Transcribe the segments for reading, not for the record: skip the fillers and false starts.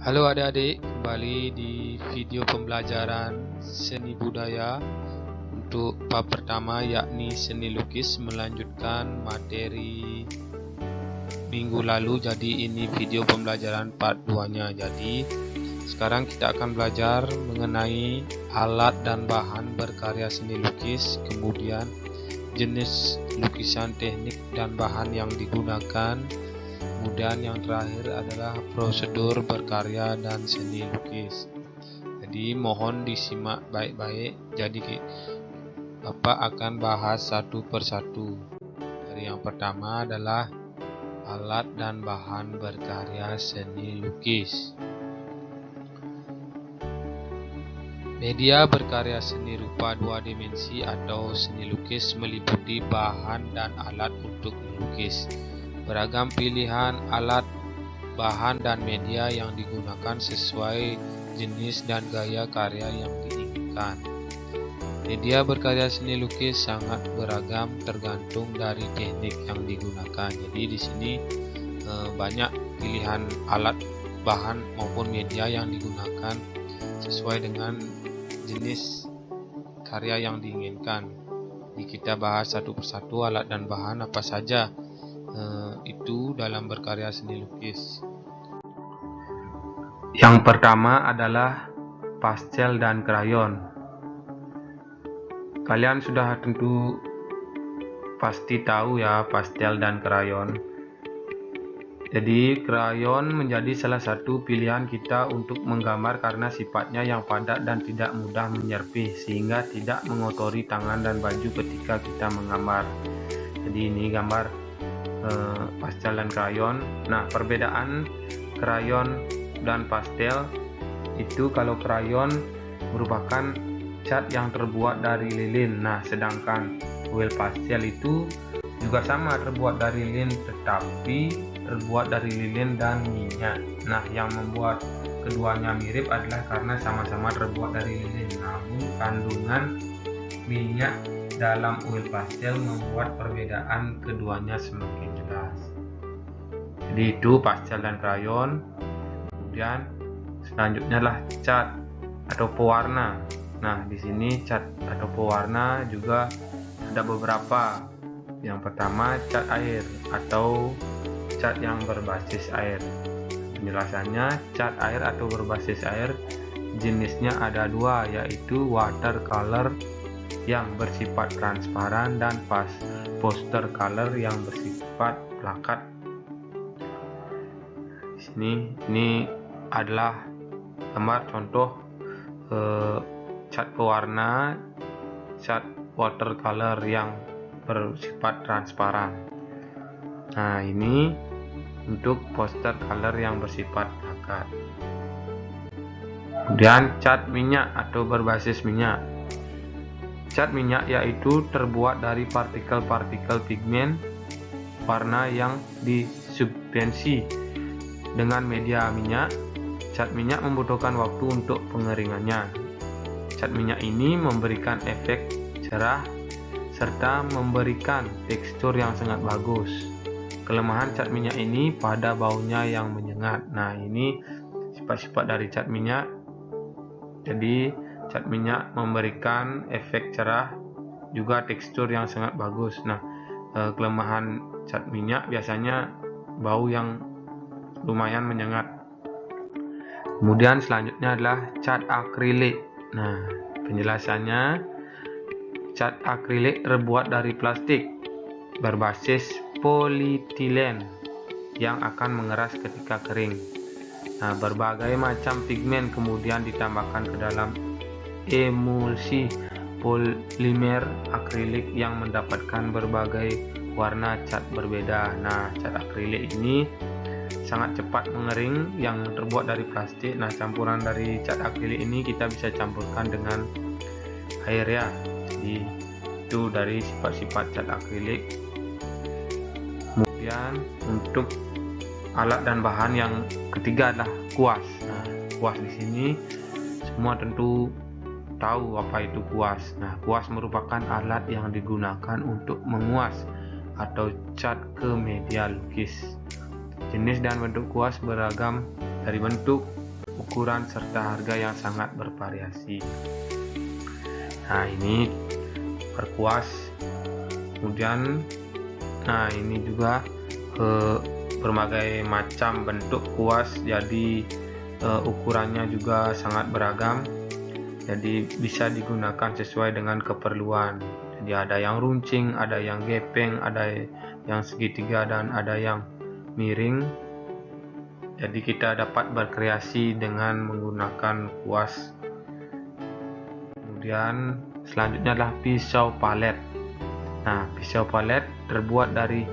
Halo adik-adik, kembali di video pembelajaran seni budaya untuk bab pertama yakni seni lukis, melanjutkan materi minggu lalu. Jadi ini video pembelajaran part 2-nya. Jadi sekarang kita akan belajar mengenai alat dan bahan berkarya seni lukis, kemudian jenis lukisan, teknik dan bahan yang digunakan. Kemudian yang terakhir adalah prosedur berkarya dan seni lukis. Jadi mohon disimak baik-baik. Jadi Bapak akan bahas satu persatu. Dari yang pertama adalah alat dan bahan berkarya seni lukis. Media berkarya seni rupa dua dimensi atau seni lukis meliputi bahan dan alat untuk melukis. Beragam pilihan alat, bahan, dan media yang digunakan sesuai jenis dan gaya karya yang diinginkan. Media berkarya seni lukis sangat beragam tergantung dari teknik yang digunakan. Jadi di sini banyak pilihan alat, bahan maupun media yang digunakan sesuai dengan jenis karya yang diinginkan. Jadi kita bahas satu persatu alat dan bahan apa saja itu dalam berkarya seni lukis. Yang pertama adalah pastel dan krayon. Kalian sudah tentu pasti tahu ya pastel dan krayon. Jadi krayon menjadi salah satu pilihan kita untuk menggambar karena sifatnya yang padat dan tidak mudah menyerpih sehingga tidak mengotori tangan dan baju ketika kita menggambar. Jadi ini gambar pastel dan krayon. Nah, perbedaan krayon dan pastel itu, kalau krayon merupakan cat yang terbuat dari lilin. Nah, sedangkan oil pastel itu juga sama terbuat dari lilin, tetapi terbuat dari lilin dan minyak. Nah, yang membuat keduanya mirip adalah karena sama-sama terbuat dari lilin, namun kandungan minyak dalam oil pastel membuat perbedaan keduanya semakin jelas. Jadi itu pastel dan krayon. Kemudian selanjutnya adalah cat atau pewarna. Nah, di sini cat atau pewarna juga ada beberapa. Yang pertama cat air atau cat yang berbasis air. Penjelasannya, cat air atau berbasis air jenisnya ada dua, yaitu watercolor yang bersifat transparan dan poster color yang bersifat plakat. Di sini ini adalah gambar contoh cat pewarna, cat watercolor yang bersifat transparan. Nah, ini untuk poster color yang bersifat plakat. Kemudian cat minyak atau berbasis minyak. Cat minyak yaitu terbuat dari partikel-partikel pigmen warna yang disubstansi dengan media minyak. Cat minyak membutuhkan waktu untuk pengeringannya. Cat minyak ini memberikan efek cerah serta memberikan tekstur yang sangat bagus. Kelemahan cat minyak ini pada baunya yang menyengat. Nah, ini sifat-sifat dari cat minyak. Jadi cat minyak memberikan efek cerah, juga tekstur yang sangat bagus. Nah, kelemahan cat minyak biasanya bau yang lumayan menyengat. Kemudian selanjutnya adalah cat akrilik. Nah, penjelasannya, cat akrilik terbuat dari plastik berbasis polietilen yang akan mengeras ketika kering. Nah, berbagai macam pigmen kemudian ditambahkan ke dalam emulsi polimer akrilik yang mendapatkan berbagai warna cat berbeda. Nah, cat akrilik ini sangat cepat mengering yang terbuat dari plastik. Nah, campuran dari cat akrilik ini kita bisa campurkan dengan air ya. Jadi itu dari sifat-sifat cat akrilik. Kemudian untuk alat dan bahan yang ketiga adalah kuas. Nah, kuas di sini semua tentu tahu apa itu kuas. Nah, kuas merupakan alat yang digunakan untuk menguas atau cat ke media lukis. Jenis dan bentuk kuas beragam, dari bentuk ukuran serta harga yang sangat bervariasi. Nah, ini perkuas. Kemudian ini juga berbagai macam bentuk kuas, jadi ukurannya juga sangat beragam, jadi bisa digunakan sesuai dengan keperluan. Jadi ada yang runcing, ada yang gepeng, ada yang segitiga, dan ada yang miring. Jadi kita dapat berkreasi dengan menggunakan kuas. Kemudian selanjutnya adalah pisau palet. Nah, pisau palet terbuat dari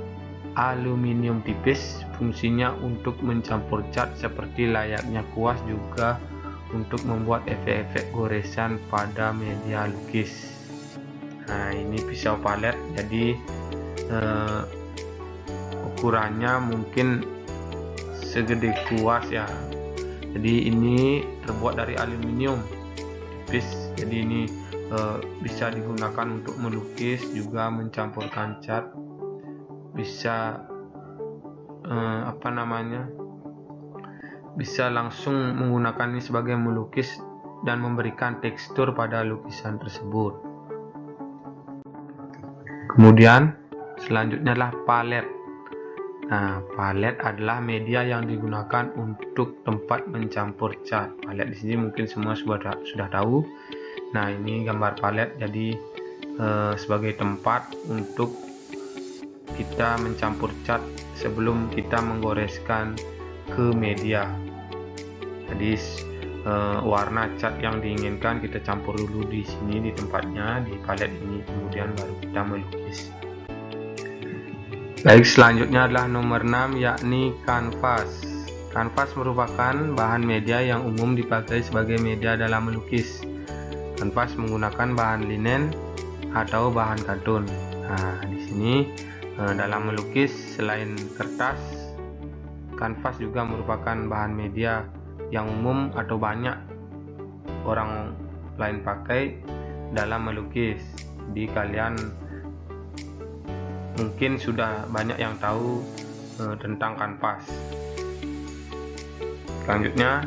aluminium tipis, fungsinya untuk mencampur cat seperti layaknya kuas, juga untuk membuat efek-efek goresan pada media lukis. Nah, ini pisau palet, jadi ukurannya mungkin segede kuas ya. Jadi ini terbuat dari aluminium tipis, jadi ini bisa digunakan untuk melukis, juga mencampurkan cat, bisa bisa langsung menggunakan ini sebagai melukis dan memberikan tekstur pada lukisan tersebut. Kemudian selanjutnya adalah palet. Nah, palet adalah media yang digunakan untuk tempat mencampur cat. Palet di sini mungkin semua sudah tahu. Nah, ini gambar palet, jadi sebagai tempat untuk kita mencampur cat sebelum kita menggoreskan ke media. Jadi warna cat yang diinginkan kita campur dulu di sini, di tempatnya, di palet ini, kemudian baru kita melukis. Baik, selanjutnya adalah nomor 6, yakni kanvas. Kanvas merupakan bahan media yang umum dipakai sebagai media dalam melukis. Kanvas menggunakan bahan linen atau bahan katun. Nah, di sini dalam melukis selain kertas, kanvas juga merupakan bahan media yang umum atau banyak orang lain pakai dalam melukis. Jadi kalian mungkin sudah banyak yang tahu tentang kanvas. Selanjutnya,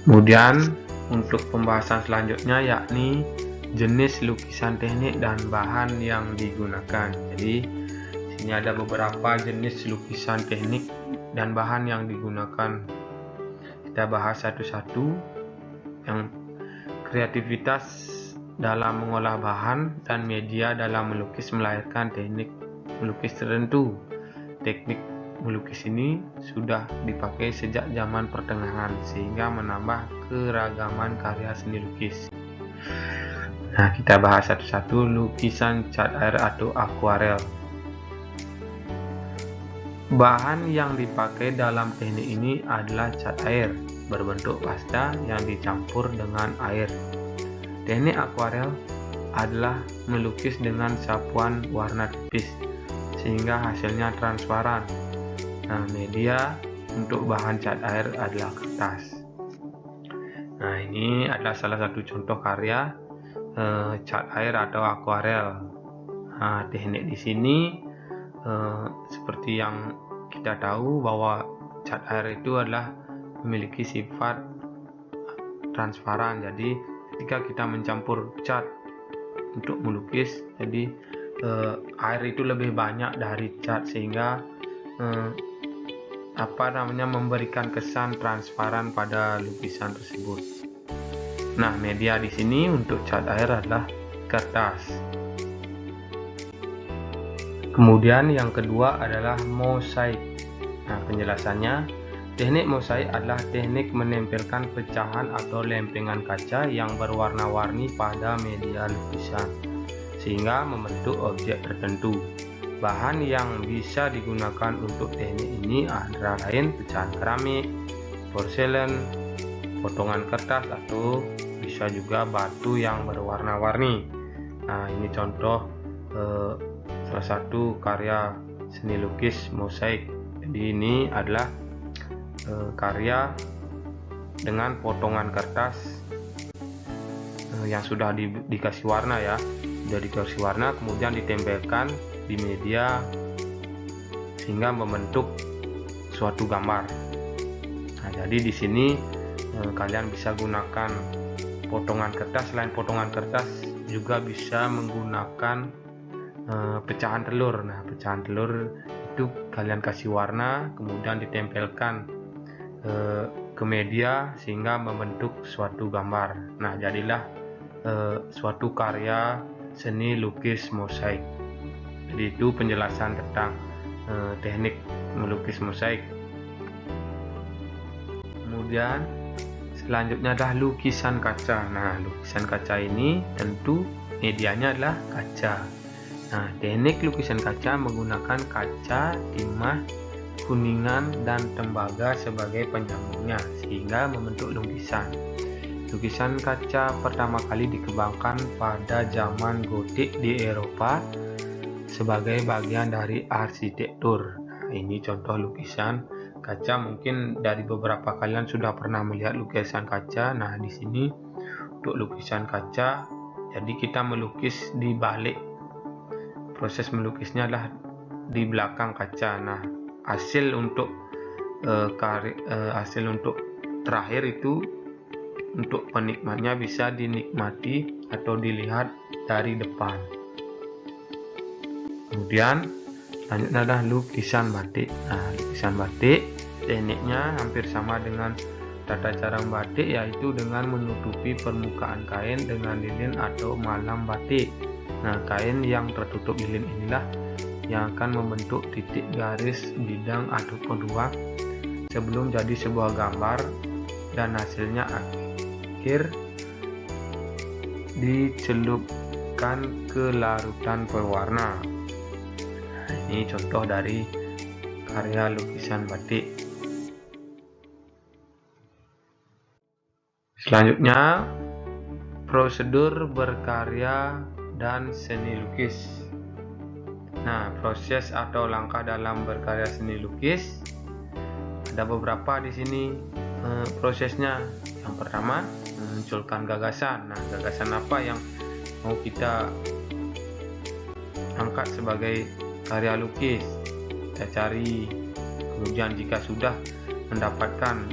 kemudian untuk pembahasan selanjutnya yakni jenis lukisan teknik dan bahan yang digunakan. Jadi sini ada beberapa jenis lukisan teknik dan bahan yang digunakan. Kita bahas satu-satu. Yang kreativitas dalam mengolah bahan dan media dalam melukis melahirkan teknik melukis tertentu. Teknik melukis ini sudah dipakai sejak zaman pertengahan, sehingga menambah keragaman karya seni lukis. Nah, kita bahas satu-satu. Lukisan cat air atau akuarel. Bahan yang dipakai dalam teknik ini adalah cat air berbentuk pasta yang dicampur dengan air. Teknik akuarel adalah melukis dengan sapuan warna tipis sehingga hasilnya transparan. Nah, media untuk bahan cat air adalah kertas. Nah, ini adalah salah satu contoh karya cat air atau akuarel. Nah, teknik di sini seperti yang kita tahu bahwa cat air itu adalah memiliki sifat transparan. Jadi ketika kita mencampur cat untuk melukis, jadi air itu lebih banyak dari cat, sehingga memberikan kesan transparan pada lukisan tersebut. Nah, media di sini untuk cat air adalah kertas. Kemudian yang kedua adalah mosaik. Nah, penjelasannya, teknik mosaik adalah teknik menempelkan pecahan atau lempengan kaca yang berwarna-warni pada media lukisan sehingga membentuk objek tertentu. Bahan yang bisa digunakan untuk teknik ini antara lain pecahan keramik, porselen, potongan kertas, atau bisa juga batu yang berwarna-warni. Nah, ini contoh salah satu karya seni lukis mosaik. Jadi ini adalah karya dengan potongan kertas yang sudah dikasih warna ya, sudah dikasih warna, kemudian ditempelkan di media sehingga membentuk suatu gambar. Nah, jadi di sini kalian bisa gunakan potongan kertas. Selain potongan kertas juga bisa menggunakan pecahan telur. Nah, pecahan telur itu kalian kasih warna, kemudian ditempelkan ke media sehingga membentuk suatu gambar. Nah, jadilah suatu karya seni lukis mosaik. Jadi itu penjelasan tentang teknik melukis mosaik. Kemudian selanjutnya adalah lukisan kaca. Nah, lukisan kaca ini tentu medianya adalah kaca. Nah, teknik lukisan kaca menggunakan kaca, timah, kuningan, dan tembaga sebagai penyambungnya sehingga membentuk lukisan. Lukisan kaca pertama kali dikembangkan pada zaman Gotik di Eropa sebagai bagian dari arsitektur. Nah, ini contoh lukisan kaca. Mungkin dari beberapa kalian sudah pernah melihat lukisan kaca. Nah, di sini untuk lukisan kaca, jadi kita melukis di balik. Proses melukisnya adalah di belakang kaca. Nah, hasil untuk terakhir itu untuk penikmatnya bisa dinikmati atau dilihat dari depan. Kemudian selanjutnya adalah lukisan batik. Nah, lukisan batik tekniknya hampir sama dengan tata cara batik, yaitu dengan menutupi permukaan kain dengan lilin atau malam batik. Nah, kain yang tertutup lilin inilah yang akan membentuk titik garis bidang ataupun ruang sebelum jadi sebuah gambar, dan hasilnya akhir dicelupkan ke larutan pewarna. Ini contoh dari karya lukisan batik. Selanjutnya, prosedur berkarya dan seni lukis. Nah, proses atau langkah dalam berkarya seni lukis ada beberapa di sini prosesnya. Yang pertama, memunculkan gagasan. Nah, gagasan apa yang mau kita angkat sebagai karya lukis, kita cari. Kemudian jika sudah mendapatkan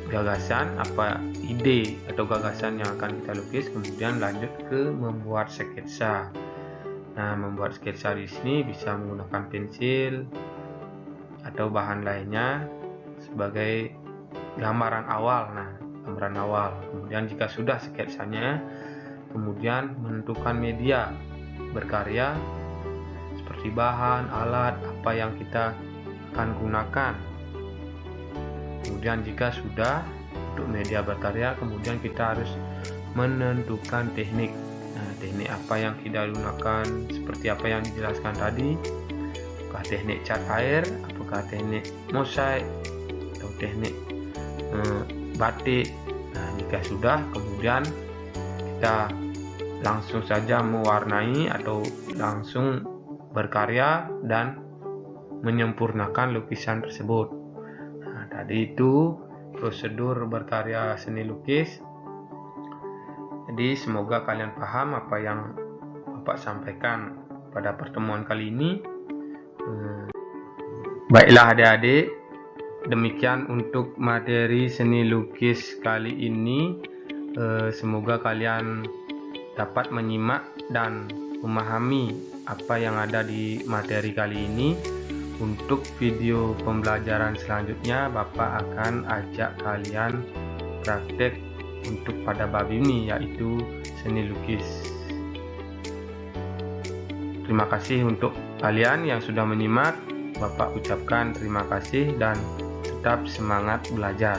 gagasan, apa ide atau gagasan yang akan kita lukis, kemudian lanjut ke membuat sketsa. Nah, membuat sketsa di sini bisa menggunakan pensil atau bahan lainnya sebagai gambaran awal. Nah, gambaran awal. Kemudian jika sudah sketsanya, kemudian menentukan media berkarya seperti bahan, alat, apa yang kita akan gunakan. Kemudian jika sudah untuk media berkarya, kemudian kita harus menentukan teknik. Nah, teknik apa yang kita gunakan, seperti apa yang dijelaskan tadi, apakah teknik cat air, apakah teknik mosaik, atau teknik batik. Nah, jika sudah, kemudian kita langsung saja mewarnai atau langsung berkarya dan menyempurnakan lukisan tersebut. Nah, tadi itu prosedur berkarya seni lukis. Jadi semoga kalian paham apa yang Bapak sampaikan pada pertemuan kali ini. Baiklah adik-adik, demikian untuk materi seni lukis kali ini. Semoga kalian dapat menyimak dan memahami apa yang ada di materi kali ini. Untuk video pembelajaran selanjutnya, Bapak akan ajak kalian praktek untuk pada bab ini, yaitu seni lukis. Terima kasih untuk kalian yang sudah menyimak. Bapak ucapkan terima kasih dan tetap semangat belajar.